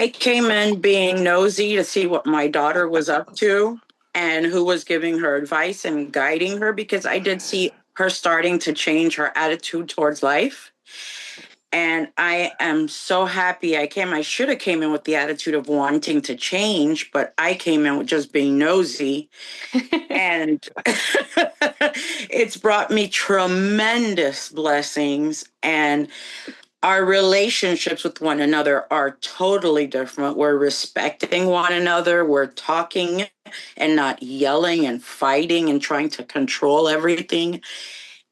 I came in being nosy to see what my daughter was up to and who was giving her advice and guiding her, because I did see her starting to change her attitude towards life. And I am so happy I should have came in with the attitude of wanting to change, but I came in with just being nosy. And it's brought me tremendous blessings. And our relationships with one another are totally different. We're respecting one another. We're talking and not yelling and fighting and trying to control everything.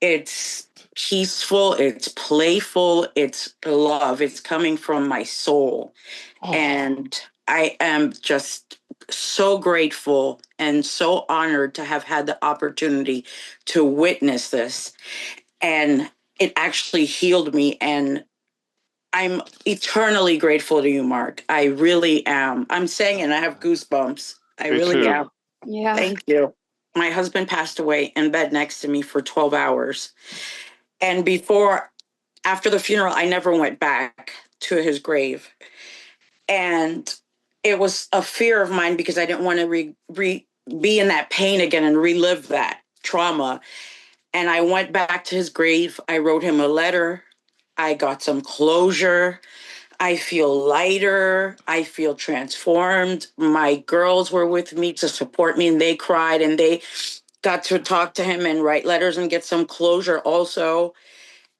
It's peaceful, it's playful, it's love. It's coming from my soul. Oh. And I am just so grateful and so honored to have had the opportunity to witness this. And it actually healed me. And I'm eternally grateful to you, Mark. I really am. I'm saying it, and I have goosebumps. I Me really too. am. Yeah. Thank you. My husband passed away in bed next to me for 12 hours. And after the funeral, I never went back to his grave. And it was a fear of mine because I didn't want to be in that pain again and relive that trauma. And I went back to his grave. I wrote him a letter. I got some closure. I feel lighter. I feel transformed. My girls were with me to support me, and they cried, and they got to talk to him and write letters and get some closure also.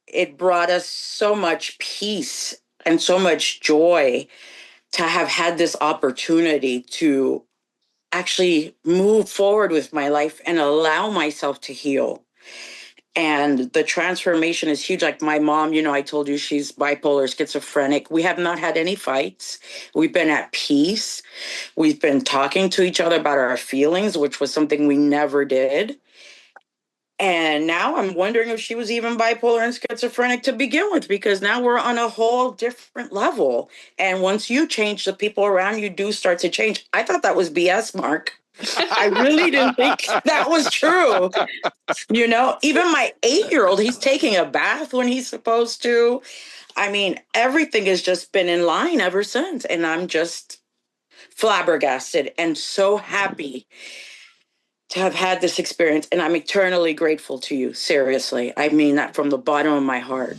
It brought us so much peace and so much joy to have had this opportunity to actually move forward with my life and allow myself to heal. And the transformation is huge. Like my mom, I told you she's bipolar, schizophrenic. We have not had any fights. We've been at peace. We've been talking to each other about our feelings, which was something we never did. And now I'm wondering if she was even bipolar and schizophrenic to begin with, because now we're on a whole different level. And once you change, the people around you do start to change. I thought that was BS, Mark. I really didn't think that was true. Even my 8-year-old, he's taking a bath when he's supposed to. I mean, everything has just been in line ever since. And I'm just flabbergasted and so happy to have had this experience. And I'm eternally grateful to you. Seriously. I mean that from the bottom of my heart.